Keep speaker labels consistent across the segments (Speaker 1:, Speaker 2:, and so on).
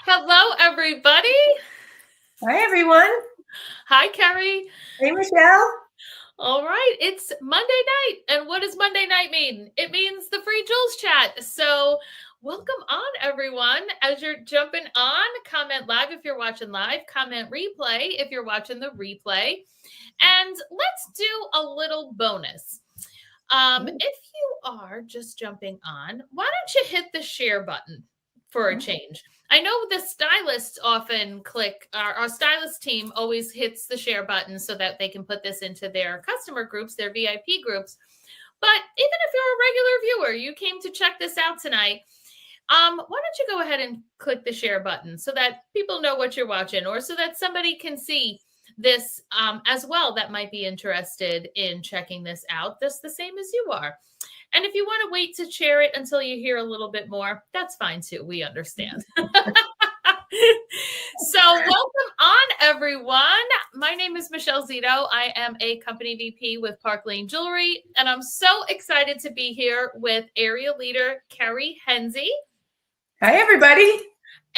Speaker 1: Hello, everybody.
Speaker 2: Hi, everyone.
Speaker 1: Hi, Carrie.
Speaker 2: Hey, Michelle.
Speaker 1: All right, it's Monday night. And what does Monday night mean? It means the free Jules chat. So, welcome on, everyone. As you're jumping on, comment live if you're watching live, comment replay if you're watching the replay. And let's do a little bonus. If you are just jumping on, why don't you hit the share button for a change? I know the stylists often click, our stylist team always hits the share button so that they can put this into their customer groups, their VIP groups. But even if you're a regular viewer, you came to check this out tonight, why don't you go ahead and click the share button so that people know what you're watching, or so that somebody can see this as well that might be interested in checking this out, just the same as you are. And if you want to wait to share it until you hear a little bit more, that's fine too. We understand. So welcome on, everyone. My name is Michelle Zito. I am a company VP with Park Lane Jewelry, and I'm so excited to be here with area leader Carrie Henze.
Speaker 2: Hi, everybody.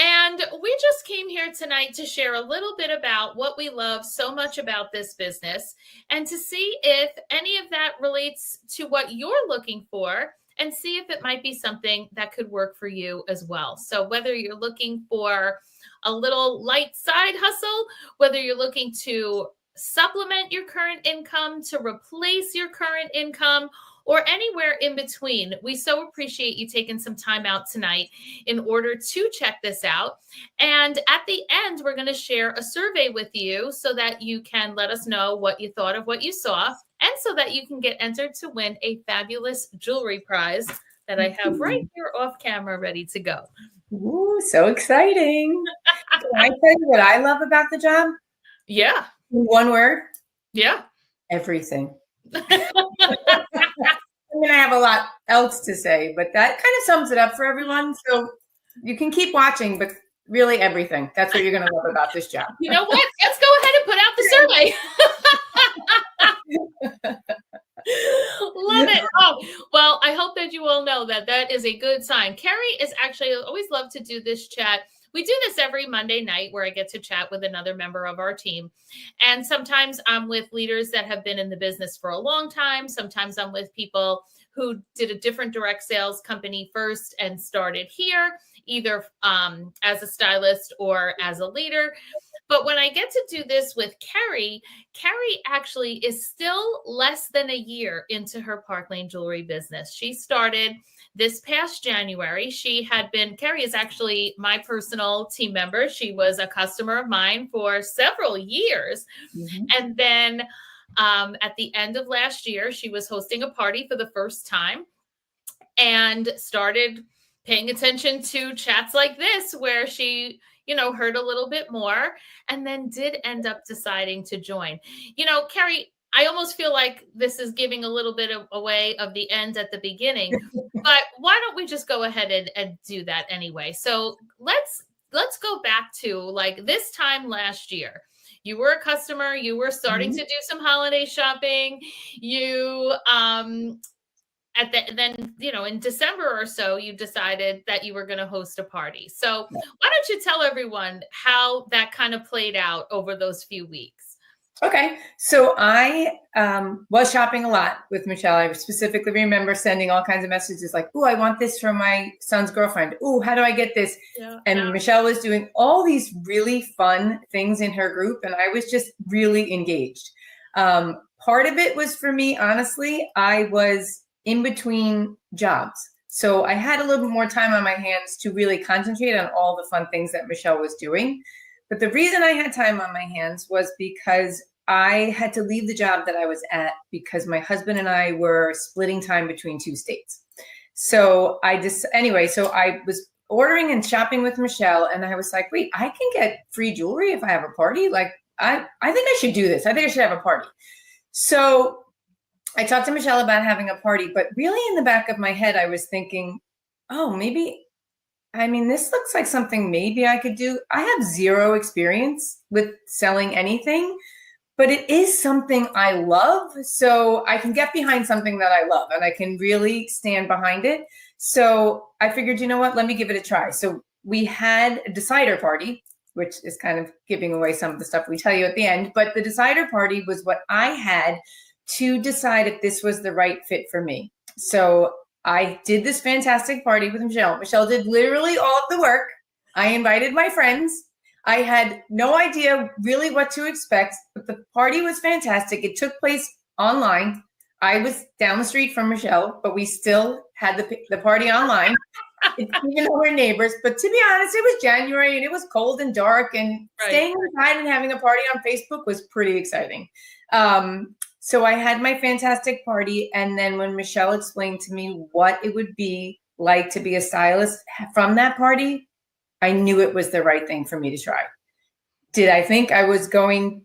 Speaker 1: And we just came here tonight to share a little bit about what we love so much about this business and to see if any of that relates to what you're looking for and see if it might be something that could work for you as well. So whether you're looking for a little light side hustle, whether you're looking to supplement your current income, to replace your current income, or anywhere in between, we so appreciate you taking some time out tonight in order to check this out. And at the end, we're going to share a survey with you so that you can let us know what you thought of what you saw, and so that you can get entered to win a fabulous jewelry prize that I have right here off camera ready to go.
Speaker 2: Ooh, so exciting. Can I tell you what I love about the job?
Speaker 1: Yeah.
Speaker 2: In one word?
Speaker 1: Yeah.
Speaker 2: Everything. I mean, I have a lot else to say, but that kind of sums it up for everyone. So you can keep watching, but really everything. That's what you're going to love about this job.
Speaker 1: You know what? Let's go ahead and put out the survey. Love it. Oh, well, I hope that you all know that that is a good sign. Carrie is actually, I always love to do this chat. We do this every Monday night where I get to chat with another member of our team. And sometimes I'm with leaders that have been in the business for a long time. Sometimes I'm with people who did a different direct sales company first and started here, either as a stylist or as a leader. But when I get to do this with Carrie, Carrie actually is still less than a year into her Park Lane Jewelry business. She started this past January. Carrie is actually my personal team member. She was a customer of mine for several years. Mm-hmm. And then at the end of last year, she was hosting a party for the first time and started paying attention to chats like this, where she heard a little bit more and then did end up deciding to join. Carrie, I almost feel like this is giving a little bit away of the end at the beginning, but why don't we just go ahead and do that anyway? So let's go back to like this time last year. You were a customer, you were starting to do some holiday shopping, then in December or so, you decided that you were going to host a party. So why don't you tell everyone how that kind of played out over those few weeks?
Speaker 2: Okay. So I was shopping a lot with Michelle. I specifically remember sending all kinds of messages like, "Ooh, I want this for my son's girlfriend. Ooh, how do I get this?" Yeah. And Michelle was doing all these really fun things in her group, and I was just really engaged. Part of it was for me, honestly, I was in between jobs. So I had a little bit more time on my hands to really concentrate on all the fun things that Michelle was doing. But the reason I had time on my hands was because I had to leave the job that I was at because my husband and I were splitting time between two states. So I was ordering and shopping with Michelle, and I was like, wait, I can get free jewelry if I have a party? Like, I think I should do this. I think I should have a party. So I talked to Michelle about having a party, but really in the back of my head, I was thinking, oh, this looks like something maybe I could do. I have zero experience with selling anything, but it is something I love. So I can get behind something that I love and I can really stand behind it. So I figured, you know what, let me give it a try. So we had a decider party, which is kind of giving away some of the stuff we tell you at the end. But the decider party was what I had to decide if this was the right fit for me. So I did this fantastic party with Michelle. Michelle did literally all of the work. I invited my friends. I had no idea really what to expect, but the party was fantastic. It took place online. I was down the street from Michelle, but we still had the party online. Even though we're neighbors, but to be honest, it was January and it was cold and dark, and staying inside and having a party on Facebook was pretty exciting. So I had my fantastic party, and then when Michelle explained to me what it would be like to be a stylist from that party, I knew it was the right thing for me to try. Did I think I was going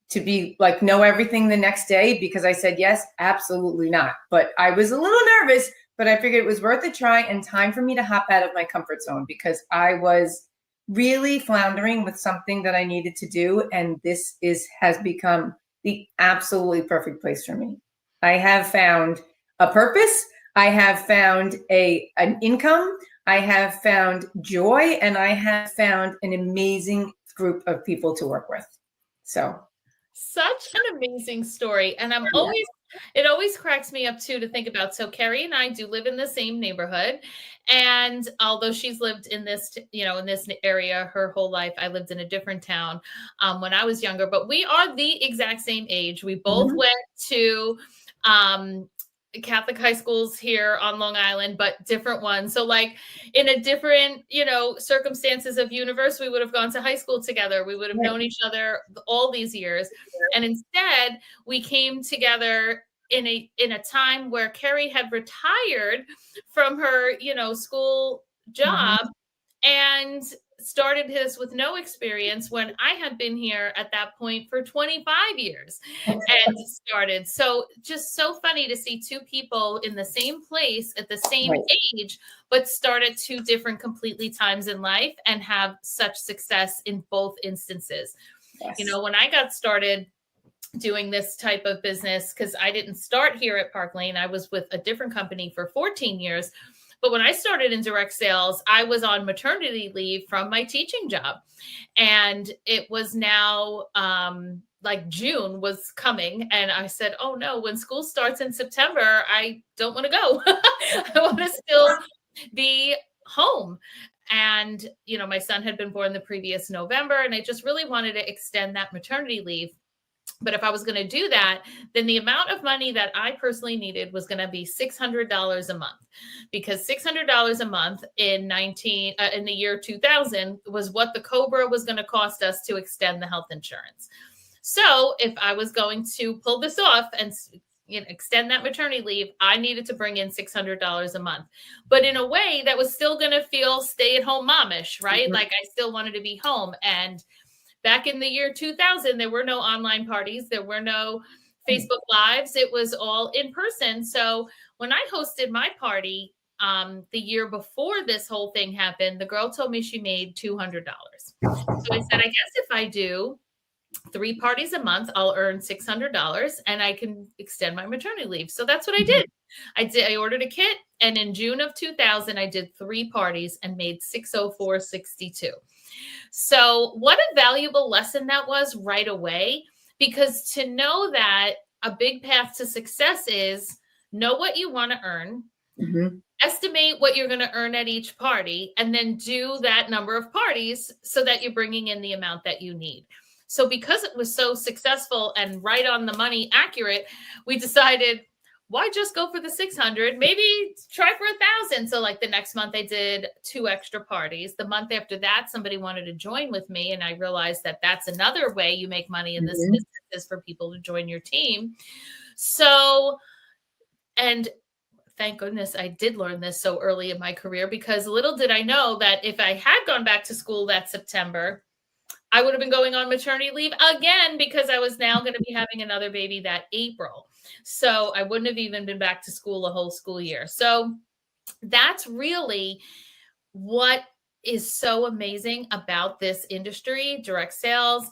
Speaker 2: to be like know everything the next day because I said yes? Absolutely not. But I was a little nervous, but I figured it was worth a try and time for me to hop out of my comfort zone because I was really floundering with something that I needed to do. And this has become the absolutely perfect place for me. I have found a purpose. I have found an income. I have found joy, and I have found an amazing group of people to work with. So
Speaker 1: such an amazing story. And it always cracks me up too to think about. So Carrie and I do live in the same neighborhood. And although she's lived in this, in this area her whole life, I lived in a different town when I was younger, but we are the exact same age. We both went to Catholic high schools here on Long Island, but different ones. So like in a different, circumstances of universe, we would have gone to high school together. We would have known each other all these years. And instead we came together in a time where Carrie had retired from her, school job and started this with no experience when I had been here at that point for 25 years and started. So just so funny to see two people in the same place at the same age, but start at two different completely times in life and have such success in both instances. Yes. When I got started doing this type of business, because I didn't start here at Park Lane, I was with a different company for 14 years. But when I started in direct sales, I was on maternity leave from my teaching job. And it was now like June was coming. And I said, oh no, when school starts in September, I don't want to go. I want to still be home. And, my son had been born the previous November, and I just really wanted to extend that maternity leave. But if I was going to do that, then the amount of money that I personally needed was going to be $600 a month, because $600 a month in the year 2000 was what the COBRA was going to cost us to extend the health insurance. So if I was going to pull this off and extend that maternity leave, I needed to bring in $600 a month, but in a way that was still going to feel stay-at-home momish, right? Like I still wanted to be home. And back in the year 2000, there were no online parties. There were no Facebook Lives. It was all in person. So when I hosted my party the year before this whole thing happened, the girl told me she made $200. So I said, I guess if I do 3 parties a month, I'll earn $600 and I can extend my maternity leave. So that's what I did. I ordered a kit, and in June of 2000, I did 3 parties and made $604.62. So what a valuable lesson that was right away, because to know that a big path to success is know what you want to earn, estimate what you're going to earn at each party, and then do that number of parties so that you're bringing in the amount that you need. So because it was so successful and right on the money accurate, we decided, why just go for the 600? Maybe try for 1,000. So like the next month I did 2 extra parties. The month after that, somebody wanted to join with me. And I realized that that's another way you make money in this business, is for people to join your team. So, and thank goodness I did learn this so early in my career, because little did I know that if I had gone back to school that September, I would have been going on maternity leave again, because I was now going to be having another baby that April. So I wouldn't have even been back to school a whole school year. So that's really what is so amazing about this industry, direct sales,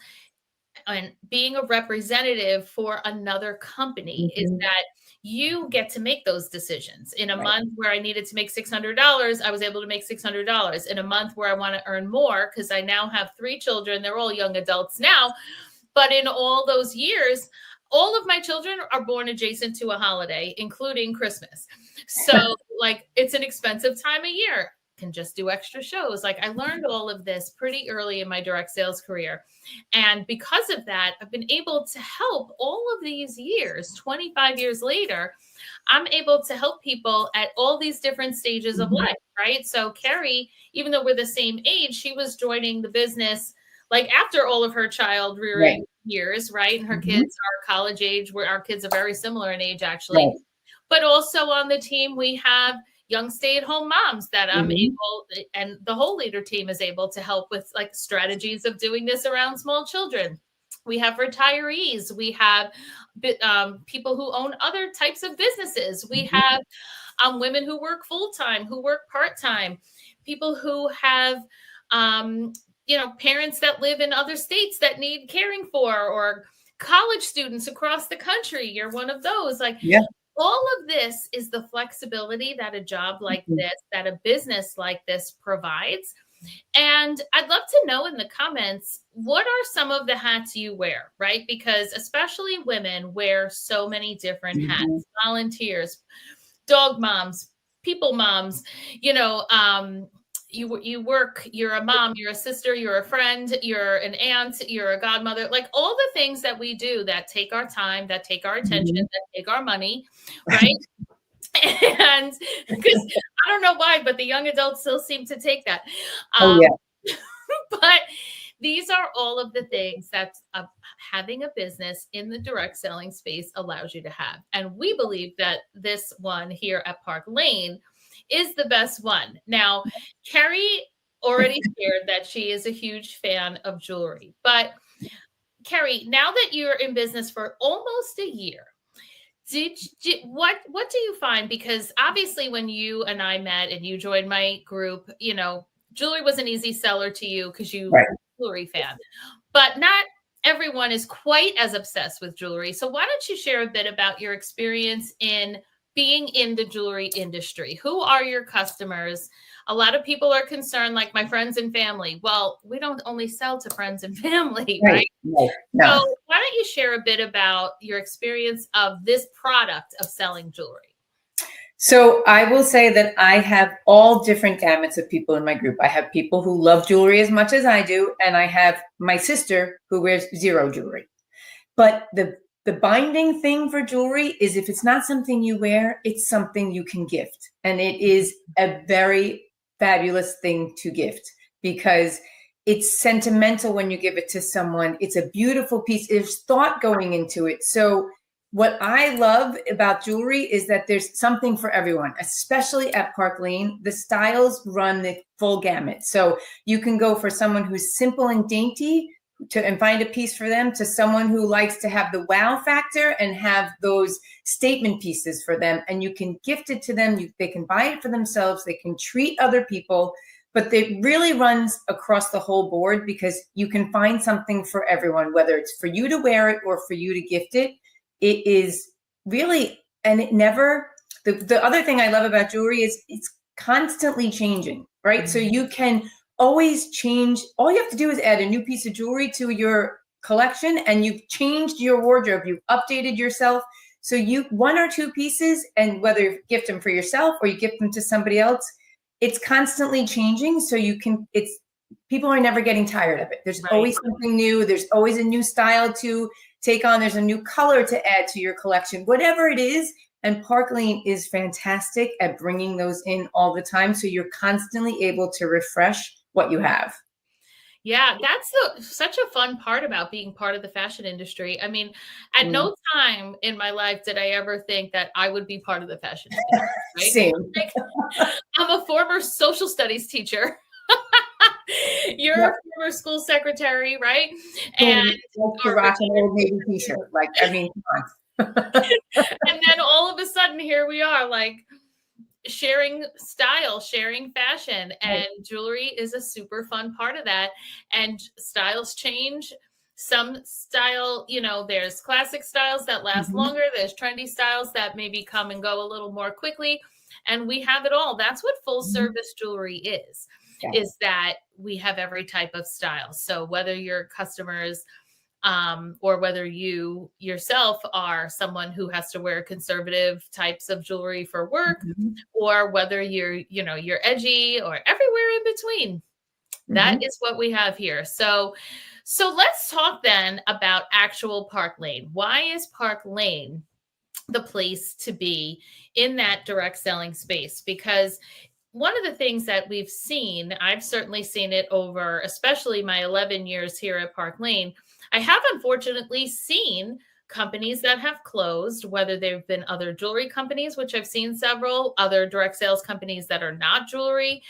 Speaker 1: and being a representative for another company, is that you get to make those decisions. In a month where I needed to make $600, I was able to make $600. In a month where I want to earn more, because I now have 3 children, they're all young adults now. But in all those years, all of my children are born adjacent to a holiday, including Christmas. So like, it's an expensive time of year. Can just do extra shows. Like, I learned all of this pretty early in my direct sales career. And because of that, I've been able to help all of these years, 25 years later, I'm able to help people at all these different stages of life, right? So Carrie, even though we're the same age, she was joining the business like after all of her child rearing years, right? And her kids are college age, where our kids are very similar in age, actually. But also on the team, we have young stay-at-home moms that I'm able, and the whole leader team is able to help with like strategies of doing this around small children. We have retirees. We have people who own other types of businesses. We have women who work full-time, who work part-time, people who have, parents that live in other states that need caring for, or college students across the country. You're one of those. Like, all of this is the flexibility that a job like this, that a business like this provides. And I'd love to know in the comments, what are some of the hats you wear, right? Because especially women wear so many different hats: volunteers, dog moms, people moms, you work, you're a mom, you're a sister, you're a friend, you're an aunt, you're a godmother, like all the things that we do that take our time, that take our attention, that take our money, right? And because I don't know why, but the young adults still seem to take that. But these are all of the things that having a business in the direct selling space allows you to have. And we believe that this one here at Park Lane is the best one. Now, Carrie already shared that she is a huge fan of jewelry. But Carrie, now that you're in business for almost a year, what do you find? Because obviously when you and I met and you joined my group, jewelry was an easy seller to you because you were a jewelry fan. But not everyone is quite as obsessed with jewelry. So why don't you share a bit about your experience in being in the jewelry industry? Who are your customers? A lot of people are concerned, like my friends and family. Well, we don't only sell to friends and family, right? No. So why don't you share a bit about your experience of this product of selling jewelry?
Speaker 2: So I will say that I have all different gamuts of people in my group. I have people who love jewelry as much as I do, and I have my sister who wears zero jewelry. But the binding thing for jewelry is, if it's not something you wear, it's something you can gift. And it is a very fabulous thing to gift because it's sentimental when you give it to someone. It's a beautiful piece. There's thought going into it. So what I love about jewelry is that there's something for everyone, especially at Park Lane. The styles run the full gamut. So you can go for someone who's simple and dainty and find a piece for them, to someone who likes to have the wow factor and have those statement pieces for them. And you can gift it to them. They can buy it for themselves. They can treat other people. But it really runs across the whole board because you can find something for everyone, whether it's for you to wear it or for you to gift it. It is really, and it never, the other thing I love about jewelry is it's constantly changing, right? So you can always change. All you have to do is add a new piece of jewelry to your collection and you've changed your wardrobe. You've updated yourself. So you, 1 or 2 pieces, and whether you gift them for yourself or you gift them to somebody else, it's constantly changing. So you can, people are never getting tired of it. There's always something new. There's always a new style to take on. There's a new color to add to your collection, whatever it is. And Park Lane is fantastic at bringing those in all the time. So you're constantly able to refresh what you have.
Speaker 1: Yeah, that's such a fun part about being part of the fashion industry. I mean, at no time in my life did I ever think that I would be part of the fashion industry. Right?
Speaker 2: Same.
Speaker 1: Like, I'm a former social studies teacher. You're a former school secretary, right? And
Speaker 2: rock an Old Navy t-shirt. Like, I mean, come on.
Speaker 1: And then all of a sudden, here we are, like, sharing style, sharing fashion, and jewelry is a super fun part of that. And styles change. Some style, there's classic styles that last longer. There's trendy styles that maybe come and go a little more quickly. And we have it all. That's what full service jewelry is that we have every type of style. So whether your customers or whether you yourself are someone who has to wear conservative types of jewelry for work, or whether you're edgy or everywhere in between. That is what we have here. So let's talk then about actual Park Lane. Why is Park Lane the place to be in that direct selling space? Because one of the things that we've seen, I've certainly seen it over, especially my 11 years here at Park Lane, I have unfortunately seen companies that have closed, whether they've been other jewelry companies, which I've seen several, other direct sales companies that are not jewelry,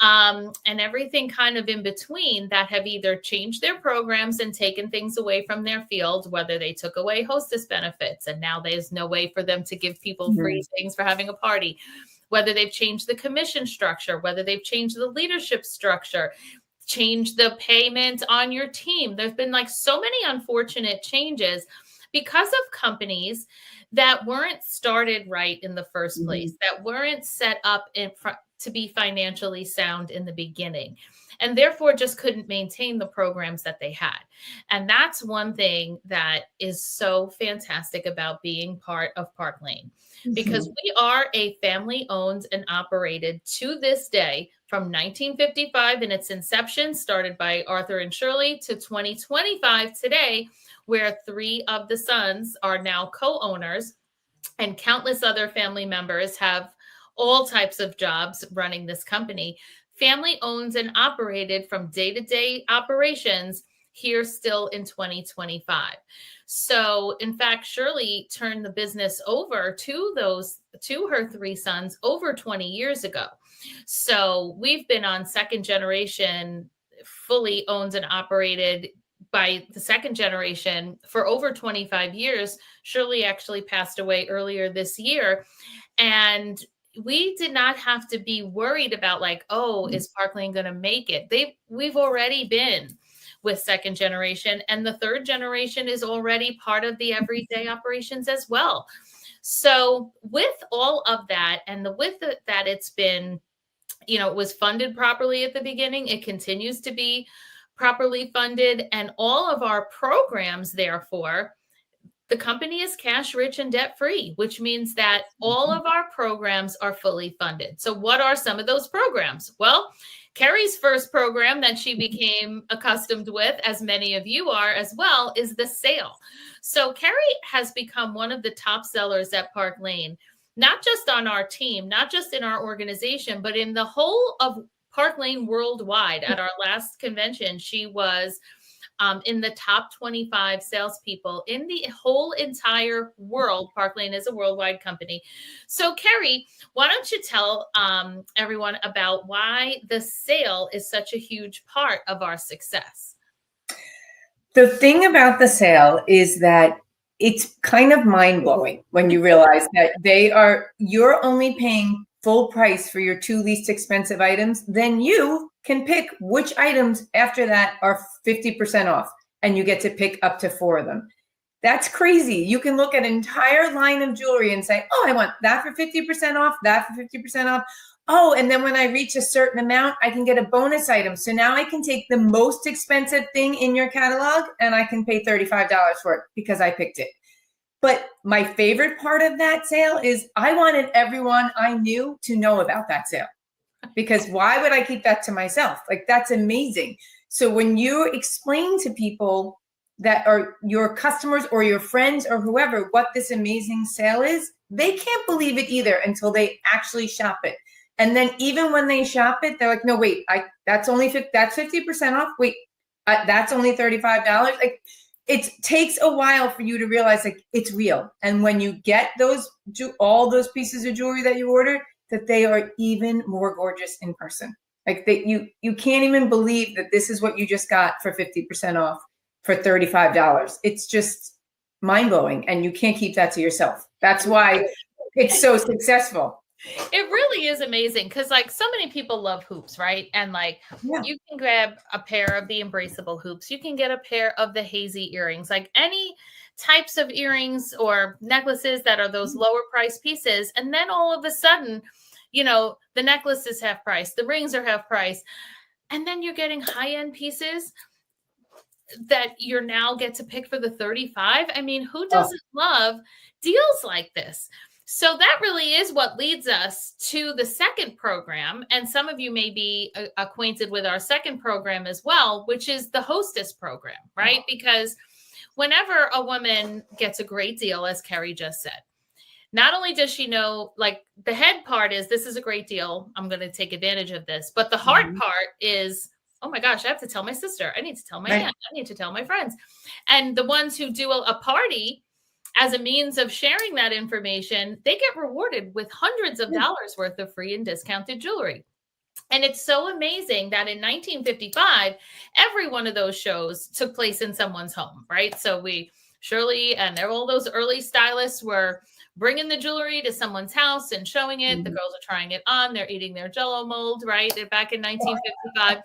Speaker 1: and everything kind of in between that have either changed their programs and taken things away from their field, whether they took away hostess benefits and now there's no way for them to give people free things for having a party, whether they've changed the commission structure, whether they've changed the leadership structure, changed the payment on your team. There's been like so many unfortunate changes because of companies that weren't started right in the first place, that weren't set up to be financially sound in the beginning, and therefore just couldn't maintain the programs that they had. And that's one thing that is so fantastic about being part of Park Lane, because we are a family owned and operated to this day from 1955 in its inception, started by Arthur and Shirley, to 2025 today, where 3 of the sons are now co-owners and countless other family members have all types of jobs running this company. Family owned and operated from day-to-day operations here still in 2025. So in fact, Shirley turned the business over to her 3 sons over 20 years ago. So we've been on second generation, fully owned and operated by the second generation for over 25 years. Shirley actually passed away earlier this year. And we did not have to be worried about like, is Park Lane going to make it? We've already been with second generation, and the third generation is already part of the everyday operations as well. So with all of that, and that it's been, it was funded properly at the beginning, it continues to be properly funded, and all of our programs, therefore, the company is cash rich and debt free, which means that all of our programs are fully funded. So what are some of those programs? Well, Carrie's first program that she became accustomed with, as many of you are as well, is the sale. So Carrie has become one of the top sellers at Park Lane, not just on our team, not just in our organization, but in the whole of Park Lane worldwide. At our last convention, she was in the top 25 salespeople in the whole entire world. Park Lane is a worldwide company. So Carrie, why don't you tell everyone about why the sale is such a huge part of our success?
Speaker 2: The thing about the sale is that it's kind of mind-blowing when you realize that you're only paying full price for your 2 least expensive items. Then you can pick which items after that are 50% off, and you get to pick up to 4 of them. That's crazy. You can look at an entire line of jewelry and say, I want that for 50% off, that for 50% off. Oh, and then when I reach a certain amount, I can get a bonus item. So now I can take the most expensive thing in your catalog and I can pay $35 for it because I picked it. But my favorite part of that sale is I wanted everyone I knew to know about that sale, because why would I keep that to myself? Like, that's amazing. So when you explain to people that are your customers or your friends or whoever what this amazing sale is, they can't believe it either until they actually shop it. And then even when they shop it, they're like, no, wait, that's 50% off. Wait, that's only $35. Like, it takes a while for you to realize like it's real. And when you get all those pieces of jewelry that you ordered, that they are even more gorgeous in person. Like you can't even believe that this is what you just got for 50% off for $35. It's just mind blowing. And you can't keep that to yourself. That's why it's so successful.
Speaker 1: It really is amazing because, like, so many people love hoops, right? And like,
Speaker 2: Yeah.
Speaker 1: you can grab a pair of the embraceable hoops, you can get a pair of the hazy earrings, like any types of earrings or necklaces that are those lower price pieces. And then all of a sudden, the necklace is half price, the rings are half price. And then you're getting high end pieces that you're now get to pick for the 35. I mean, who
Speaker 2: Oh,
Speaker 1: doesn't love deals like this? So that really is what leads us to the second program. And some of you may be acquainted with our second program as well, which is the hostess program, right? Because whenever a woman gets a great deal, as Carrie just said, not only does she know, like, the head part is, this is a great deal, I'm going to take advantage of this. But the hard part is, oh my gosh, I have to tell my sister. I need to tell my aunt. I need to tell my friends. And the ones who do a party as a means of sharing that information, they get rewarded with hundreds of dollars worth of free and discounted jewelry. And it's so amazing that in 1955, every one of those shows took place in someone's home, right? So Shirley and all those early stylists were bringing the jewelry to someone's house and showing it. The girls are trying it on. They're eating their Jell-O mold, right? Back in 1955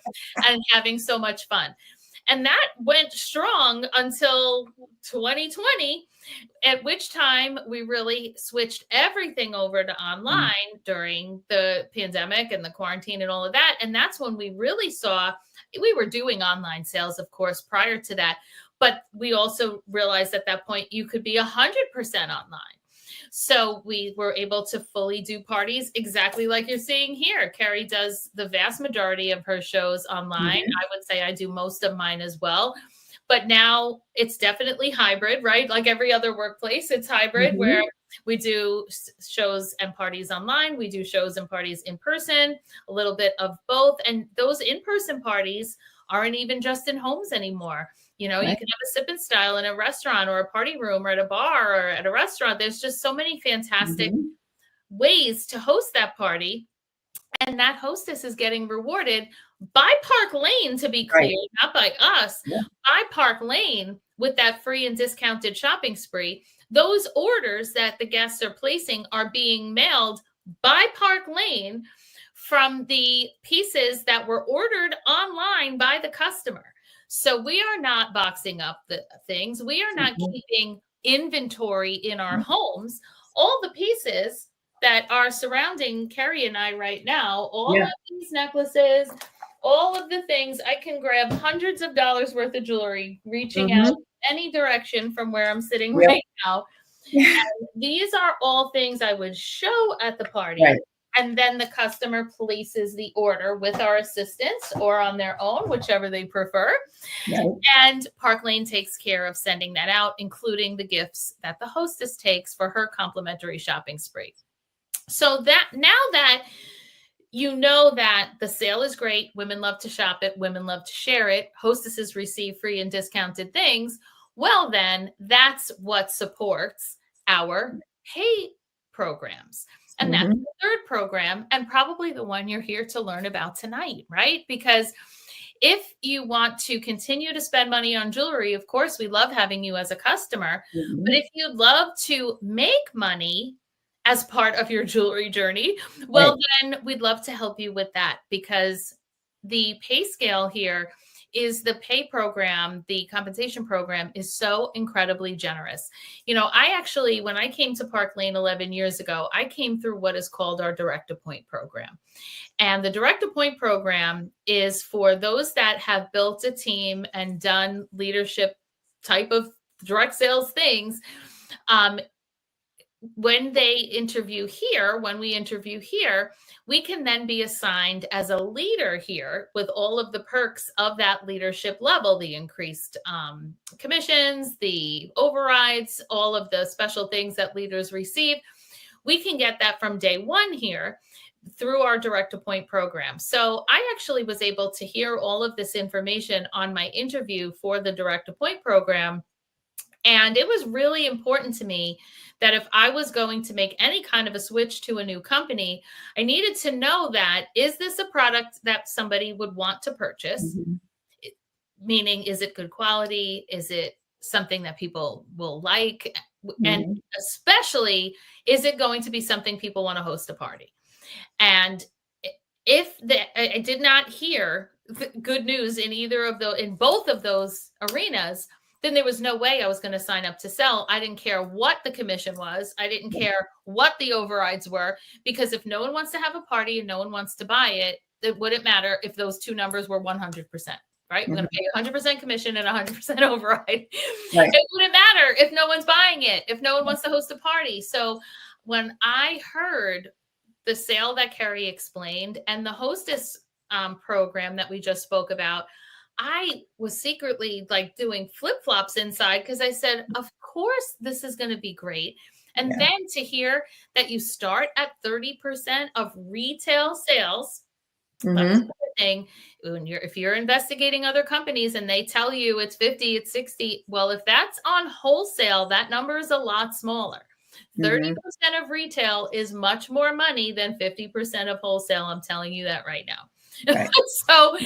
Speaker 1: and having so much fun. And that went strong until 2020, at which time we really switched everything over to online during the pandemic and the quarantine and all of that. And that's when we really saw, we were doing online sales, of course, prior to that. But we also realized at that point, you could be 100% online. So we were able to fully do parties exactly like you're seeing here. Carrie does the vast majority of her shows online. I would say I do most of mine as well. But now it's definitely hybrid, right? Like every other workplace, it's hybrid where we do shows and parties online. We do shows and parties in person, a little bit of both. And those in-person parties aren't even just in homes anymore. You can have a sip and style in a restaurant or a party room or at a bar or at a restaurant. There's just so many fantastic ways to host that party. And that hostess is getting rewarded by Park Lane, to be clear, not by us, by Park Lane with that free and discounted shopping spree. Those orders that the guests are placing are being mailed by Park Lane from the pieces that were ordered online by the customer. So we are not boxing up the things. We are not keeping inventory in our homes. All the pieces that are surrounding Carrie and I right now, all of these necklaces, all of the things, I can grab hundreds of dollars worth of jewelry, reaching out any direction from where I'm sitting right now. And these are all things I would show at the party. And then the customer places the order with our assistants or on their own, whichever they prefer. And Park Lane takes care of sending that out, including the gifts that the hostess takes for her complimentary shopping spree. So that now that you know that the sale is great, women love to shop it, women love to share it, hostesses receive free and discounted things, well, then that's what supports our pay programs. And that's the third program, and probably the one you're here to learn about tonight, right? Because if you want to continue to spend money on jewelry, of course, we love having you as a customer. But if you'd love to make money as part of your jewelry journey, well, then we'd love to help you with that, because the pay scale here is the pay program, the compensation program is so incredibly generous. I actually, when I came to Park Lane 11 years ago, I came through what is called our direct appoint program. And the direct appoint program is for those that have built a team and done leadership type of direct sales things. When we interview here, we can then be assigned as a leader here with all of the perks of that leadership level, the increased commissions, the overrides, all of the special things that leaders receive. We can get that from day one here through our direct appoint program. So I actually was able to hear all of this information on my interview for the direct appoint program. And it was really important to me that if I was going to make any kind of a switch to a new company, I needed to know that, is this a product that somebody would want to purchase? Meaning, is it good quality? Is it something that people will like? And especially, is it going to be something people want to host a party? And if I did not hear good news in both of those arenas, then there was no way I was going to sign up to sell. I didn't care what the commission was. I didn't care what the overrides were, because if no one wants to have a party and no one wants to buy it, it wouldn't matter if those two numbers were 100%. Right? We're going to pay 100% commission and 100% override. Right. It wouldn't matter if no one's buying it, if no one wants to host a party. So when I heard the sale that Carrie explained and the hostess program that we just spoke about, I was secretly like doing flip-flops inside, because I said, of course, this is going to be great. And then to hear that you start at 30% of retail sales, that's the thing. If you're investigating other companies and they tell you it's 50, it's 60, well, if that's on wholesale, that number is a lot smaller. 30% of retail is much more money than 50% of wholesale. I'm telling you that right now. Right. So,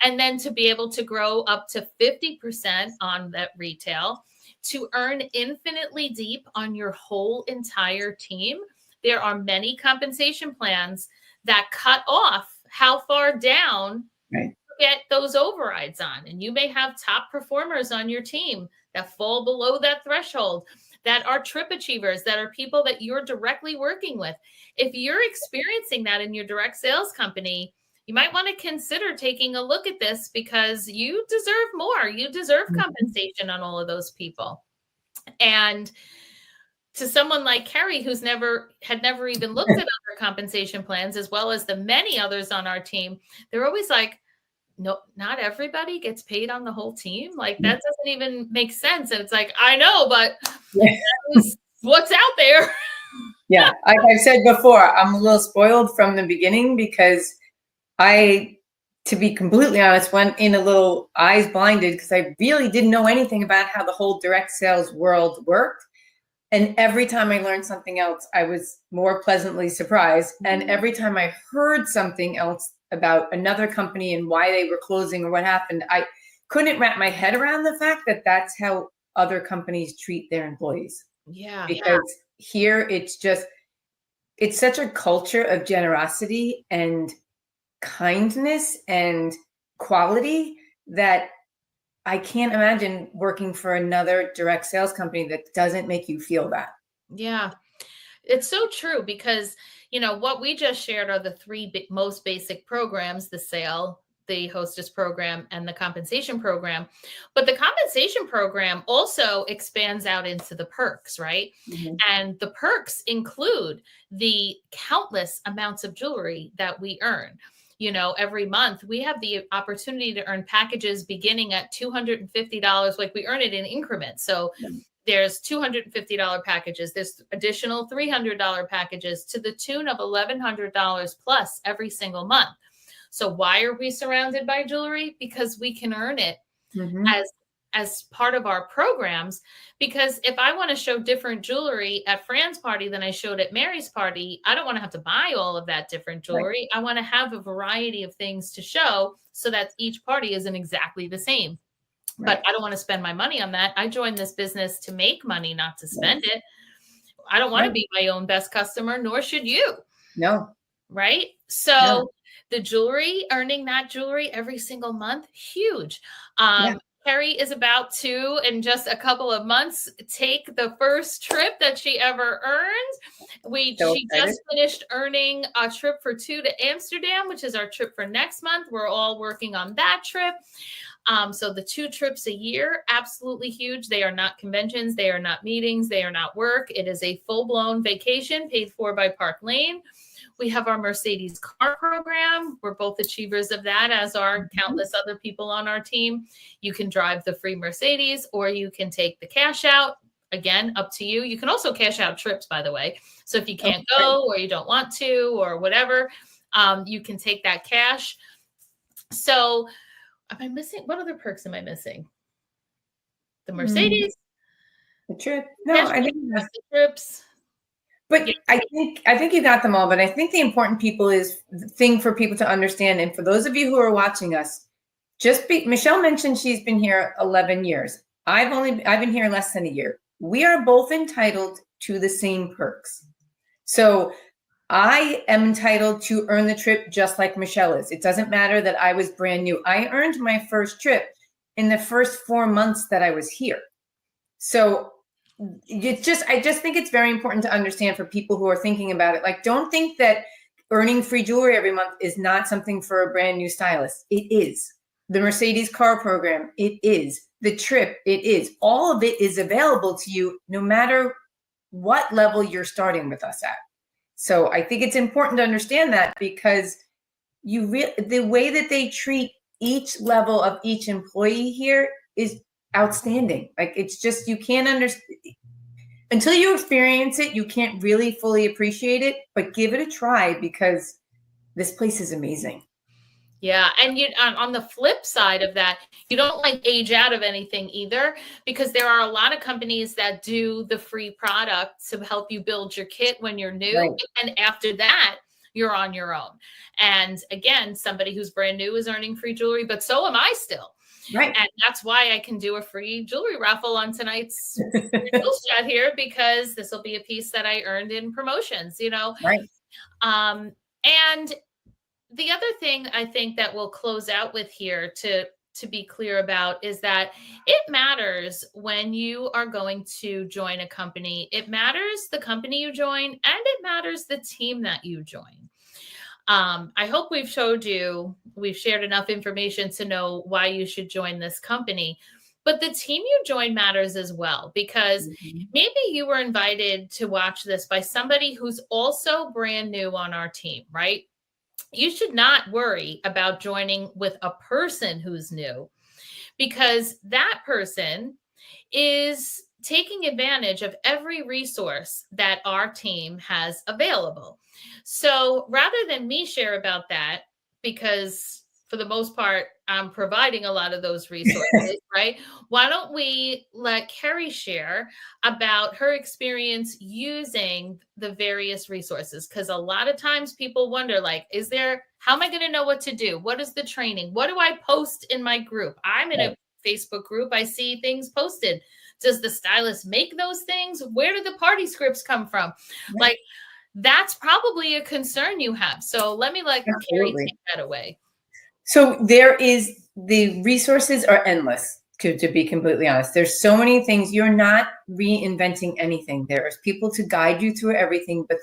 Speaker 1: and then to be able to grow up to 50% on that retail, to earn infinitely deep on your whole entire team. There are many compensation plans that cut off how far down you get those overrides on. And you may have top performers on your team that fall below that threshold, that are trip achievers, that are people that you're directly working with. If you're experiencing that in your direct sales company, you might want to consider taking a look at this, because you deserve more. You deserve compensation on all of those people. And to someone like Carrie, who's had never even looked at other compensation plans, as well as the many others on our team, they're always like, no, not everybody gets paid on the whole team. Like, that doesn't even make sense. And it's like, I know, but that's what's out there.
Speaker 2: I've said before, I'm a little spoiled from the beginning, because to be completely honest, went in a little eyes blinded, because I really didn't know anything about how the whole direct sales world worked. And every time I learned something else, I was more pleasantly surprised. And every time I heard something else about another company and why they were closing or what happened, I couldn't wrap my head around the fact that that's how other companies treat their employees. Because here it's such a culture of generosity and kindness and quality that I can't imagine working for another direct sales company that doesn't make you feel that.
Speaker 1: Yeah, it's so true, because, what we just shared are the three most basic programs: the sale, the hostess program, and the compensation program. But the compensation program also expands out into the perks, right? And the perks include the countless amounts of jewelry that we earn. Every month we have the opportunity to earn packages beginning at $250. Like, we earn it in increments. So there's $250 packages. There's additional $300 packages to the tune of $1,100 plus every single month. So why are we surrounded by jewelry? Because we can earn it as part of our programs. Because if I want to show different jewelry at Fran's party than I showed at Mary's party, I don't want to have to buy all of that different jewelry. I want to have a variety of things to show, so that each party isn't exactly the same. But I don't want to spend my money on that. I joined this business to make money, not to spend it. I don't want to be my own best customer, nor should you.
Speaker 2: No.
Speaker 1: Right? So the jewelry, earning that jewelry every single month, huge. Carrie is about to, in just a couple of months, take the first trip that she ever earned. She just finished earning a trip for 2 to Amsterdam, which is our trip for next month. We're all working on that trip. So the 2 trips a year, absolutely huge. They are not conventions. They are not meetings. They are not work. It is a full-blown vacation paid for by Park Lane. We have our Mercedes car program. We're both achievers of that, as are countless other people on our team. You can drive the free Mercedes, or you can take the cash out. Again, up to you. You can also cash out trips, by the way. So if you can't go, or you don't want to, or whatever, you can take that cash. So am I missing? What other perks am I missing? The Mercedes?
Speaker 2: The trip? No, I think
Speaker 1: the trips.
Speaker 2: But I think you got them all. But I think the important thing for people to understand, and for those of you who are watching us, Michelle mentioned she's been here 11 years. I've been here less than a year. we are both entitled to the same perks. So I am entitled to earn the trip just like Michelle is. It doesn't matter that I was brand new. I earned my first trip in the first 4 months that I was here. So I just think it's very important to understand for people who are thinking about it. Like, don't think that earning free jewelry every month is not something for a brand new stylist. It is. The Mercedes car program, it is. The trip, it is. All of it is available to you no matter what level you're starting with us at. So I think it's important to understand that, because the way that they treat each level of each employee here is outstanding. Like, it's just, you can't understand until you experience it. You can't really fully appreciate it, but give it a try, because this place is amazing.
Speaker 1: Yeah. And on the flip side of that, you don't like age out of anything either, because there are a lot of companies that do the free product to help you build your kit when you're new. Right. And after that, you're on your own. And again, somebody who's brand new is earning free jewelry, but so am I still. Right. And that's why I can do a free jewelry raffle on tonight's chat here, because this will be a piece that I earned in promotions, Right. And the other thing I think that we'll close out with here to be clear about is that it matters when you are going to join a company. It matters the company you join, and it matters the team that you join. I hope we've shared enough information to know why you should join this company. But the team you join matters as well, because maybe you were invited to watch this by somebody who's also brand new on our team, right? You should not worry about joining with a person who's new, because that person is taking advantage of every resource that our team has available. So rather than me share about that, because for the most part, I'm providing a lot of those resources, right? Why don't we let Carrie share about her experience using the various resources? Because a lot of times people wonder, like, how am I going to know what to do? What is the training? What do I post in my group? I'm in a Facebook group. I see things posted. Does the stylist make those things? Where do the party scripts come from? Right. Like, that's probably a concern you have. So let me let Carrie take that away.
Speaker 2: So the resources are endless, to be completely honest. There's so many things. You're not reinventing anything. There's people to guide you through everything, but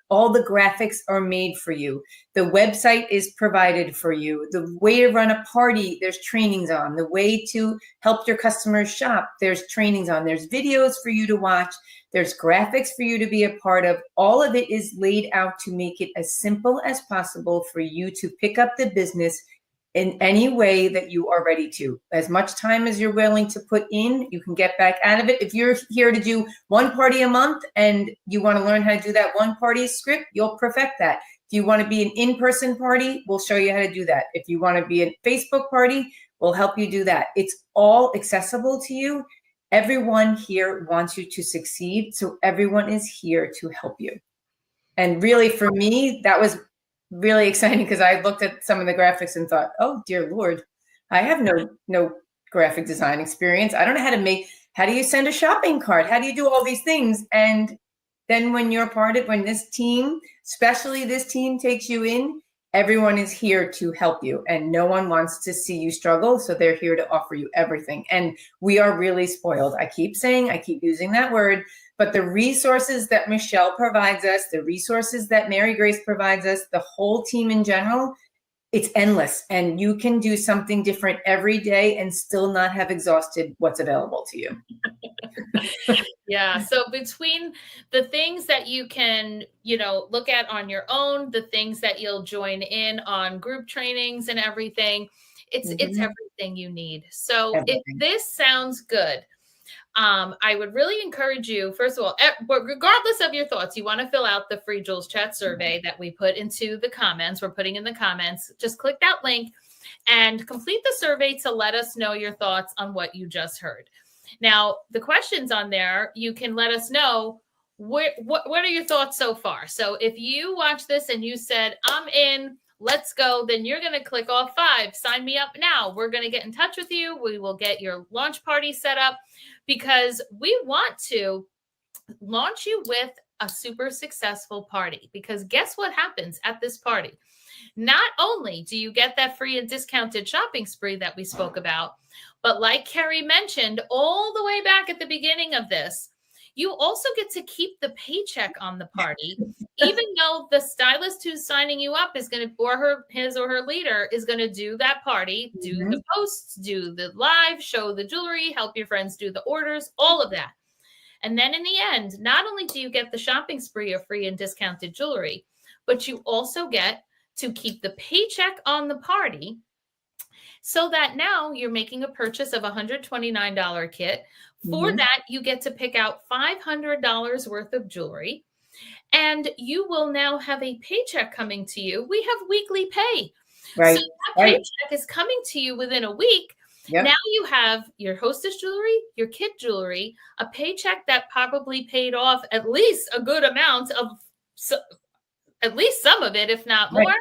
Speaker 2: all the graphics are made for you. The website is provided for you. The way to run a party, there's trainings on. The way to help your customers shop, there's trainings on. There's videos for you to watch. There's graphics for you to be a part of. All of it is laid out to make it as simple as possible for you to pick up the business in any way that you are ready to. As much time as you're willing to put in, you can get back out of it. If you're here to do one party a month and you want to learn how to do that one party script, you'll perfect that. If you want to be an in-person party, we'll show you how to do that. If you want to be a Facebook party, we'll help you do that. It's all accessible to you. Everyone here wants you to succeed, so everyone is here to help you. And really, for me, that was really exciting, because I looked at some of the graphics and thought, oh dear Lord, I have no graphic design experience. I don't know how do you send a shopping cart? How do you do all these things? And then when this team, especially this team, takes you in, everyone is here to help you, and no one wants to see you struggle. So they're here to offer you everything. And we are really spoiled. I keep using that word, but the resources that Michelle provides us, the resources that Mary Grace provides us, the whole team in general, it's endless. And you can do something different every day and still not have exhausted what's available to you.
Speaker 1: Yeah. So between the things that you can, look at on your own, the things that you'll join in on group trainings and everything, it's everything you need. So if this sounds good, I would really encourage you, first of all, regardless of your thoughts, you want to fill out the free Jules Chat survey that we put into the comments. We're putting in the comments. Just click that link and complete the survey to let us know your thoughts on what you just heard. Now, the questions on there, you can let us know what are your thoughts so far. So if you watch this and you said, I'm in, let's go, then you're going to click off 5. Sign me up now. We're going to get in touch with you. We will get your launch party set up because we want to launch you with a super successful party. Because guess what happens at this party? Not only do you get that free and discounted shopping spree that we spoke about, but like Carrie mentioned all the way back at the beginning of this, you also get to keep the paycheck on the party, even though the stylist who's signing you up is going to, or his or her leader is going to do that party, do the posts, do the live, show the jewelry, help your friends do the orders, all of that. And then in the end, not only do you get the shopping spree of free and discounted jewelry, but you also get to keep the paycheck on the party, so that now you're making a purchase of a $129 kit. For that, you get to pick out $500 worth of jewelry, and you will now have a paycheck coming to you. We have weekly pay.
Speaker 2: Right.
Speaker 1: So that paycheck is coming to you within a week. Yep. Now you have your hostess jewelry, your kit jewelry, a paycheck that probably paid off at least a good amount of, at least some of it, if not more.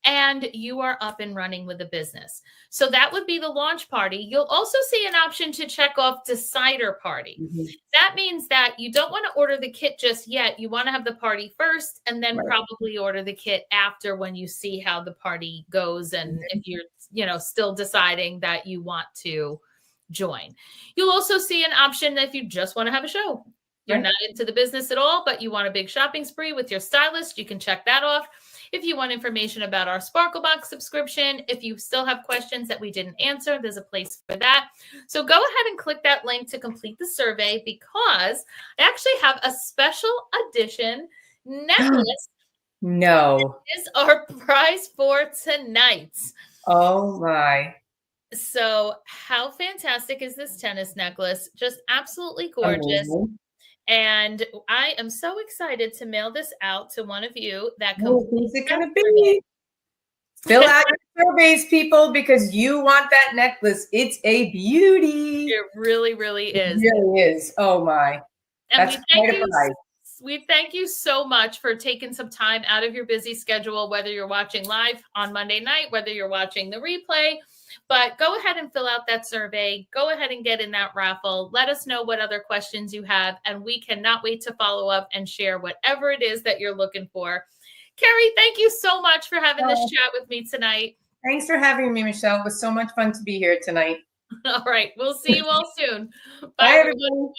Speaker 1: And you are up and running with a business. So that would be the launch party. You'll also see an option to check off decider party. That means that you don't want to order the kit just yet. You want to have the party first and then probably order the kit after, when you see how the party goes and if you're, still deciding that you want to join. You'll also see an option if you just want to have a show. You're not into the business at all, but you want a big shopping spree with your stylist. You can check that off. If you want information about our Sparkle Box subscription, if you still have questions that we didn't answer, there's a place for that. So go ahead and click that link to complete the survey, because I actually have a special edition necklace.
Speaker 2: No.
Speaker 1: This is our prize for tonight.
Speaker 2: Oh my.
Speaker 1: So how fantastic is this tennis necklace? Just absolutely gorgeous. And I am so excited to mail this out to one of you that
Speaker 2: who's it going to be? Fill out your surveys, people, because you want that necklace. It's a beauty.
Speaker 1: It really, really is.
Speaker 2: It really is. Oh my.
Speaker 1: And we thank you so much for taking some time out of your busy schedule, whether you're watching live on Monday night, whether you're watching the replay. But go ahead and fill out that survey. Go ahead and get in that raffle. Let us know what other questions you have, and we cannot wait to follow up and share whatever it is that you're looking for. Carrie, thank you so much for having this chat with me tonight.
Speaker 2: Thanks for having me, Michelle. It was so much fun to be here tonight.
Speaker 1: All right. We'll see you all soon.
Speaker 2: Bye, everybody.